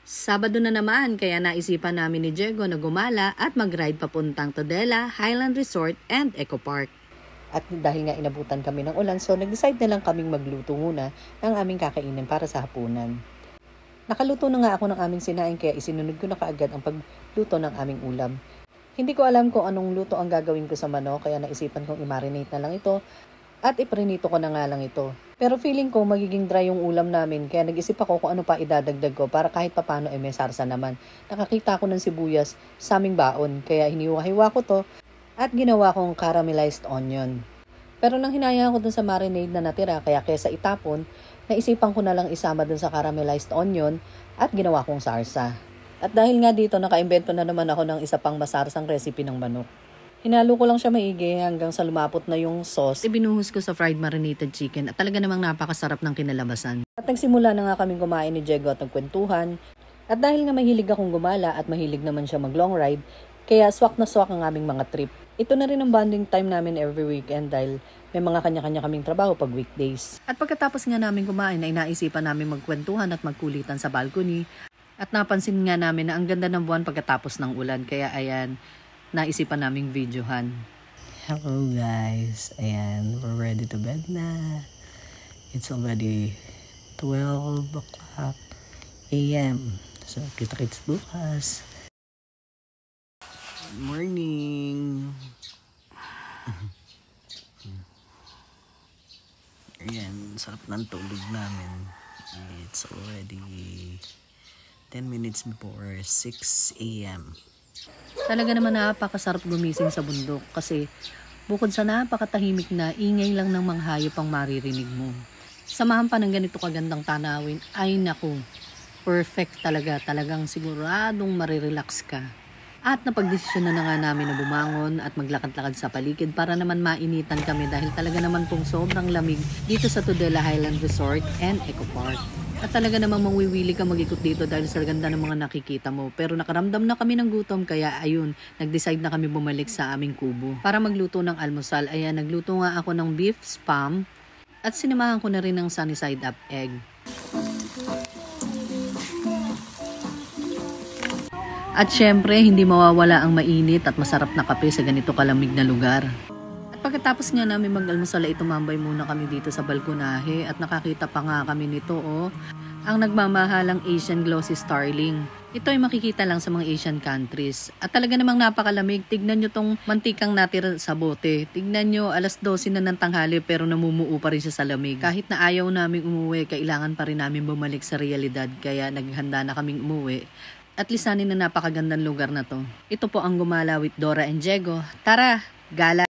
Sabado na naman kaya naisipan namin ni Diego na gumala at mag-ride papuntang Tudela, Highland Resort and Eco Park. At dahil nga inabutan kami ng ulan, so nag-decide na lang kaming magluto muna ng aming kakainin para sa hapunan. Nakaluto na nga ako ng aming sinaing kaya isinunod ko na kaagad ang pagluto ng aming ulam. Hindi ko alam kung anong luto ang gagawin ko sa manok kaya naisipan kong i-marinate na lang ito at iprinito ko na nga lang ito. Pero feeling ko magiging dry yung ulam namin kaya nag-isip ako kung ano pa idadagdag ko para kahit papano may sarsa naman. Nakakita ko ng sibuyas sa aming baon kaya hiniwa-hiwa ko to at ginawa kong caramelized onion. Pero nang hinaya ko dun sa marinade na natira kaya kesa itapon, naisipan ko na lang isama dun sa caramelized onion at ginawa kong sarsa. At dahil nga dito nakaimbento na naman ako ng isa pang masarsang recipe ng manok. Hinalo ko lang siya maigi hanggang sa lumapot na yung sauce. Ibinuhos ko sa fried marinated chicken at talaga namang napakasarap ng kinalabasan. At nagsimula na nga kaming kumain ni Diego at nagkwentuhan. At dahil nga mahilig akong gumala at mahilig naman siya mag long ride, kaya swak na swak ang aming mga trip. Ito na rin ang bonding time namin every weekend dahil may mga kanya-kanya kaming trabaho pag weekdays. At pagkatapos nga namin kumain ay naisipan namin magkwentuhan at magkulitan sa balcony. At napansin nga namin na ang ganda ng buwan pagkatapos ng ulan kaya ayan, naisipan naming videohan. Hello guys, ayan, we're ready to bed na. It's already 12 o'clock a.m. So, kita-kits bukas. Good morning. Ayan, sarap ng tulog namin. It's already 10 minutes before 6 a.m. Talaga naman napakasarap gumising sa bundok kasi bukod sa napakatahimik na ingay lang ng mga hayop ang maririnig mo. Samahan pa ng ganito kagandang tanawin, ay naku, perfect talaga, talagang siguradong marirelax ka. At napagdesisyon na nga namin na bumangon at maglakad-lakad sa paligid para naman mainitan kami dahil talaga naman pong sobrang lamig dito sa Tudela Highland Resort and Eco Park. At talaga namang mangwiwili ka mag-ikot dito dahil sa ganda ng mga nakikita mo. Pero nakaramdam na kami ng gutom kaya ayun, nag-decide na kami bumalik sa aming kubo. Para magluto ng almusal, ayan, nagluto nga ako ng beef spam at sinamahan ko na rin ng sunny side up egg. At syempre, hindi mawawala ang mainit at masarap na kape sa ganito kalamig na lugar. Pagkatapos nga namin mag-almusal ay tumambay muna kami dito sa balkonahe at nakakita pa nga kami nito ang nagmamahalang Asian Glossy Starling. Ito ay makikita lang sa mga Asian countries. At talaga namang napakalamig. Tignan nyo tong mantikang natira sa bote. Tignan nyo, 12:00 na ng tanghali pero namumuo pa rin siya sa lamig. Kahit na ayaw namin umuwi, kailangan pa rin namin bumalik sa realidad kaya naghanda na kaming umuwi. At lisanin na napakagandang lugar na to. Ito po ang Gumala with Dora and Diego. Tara, gala!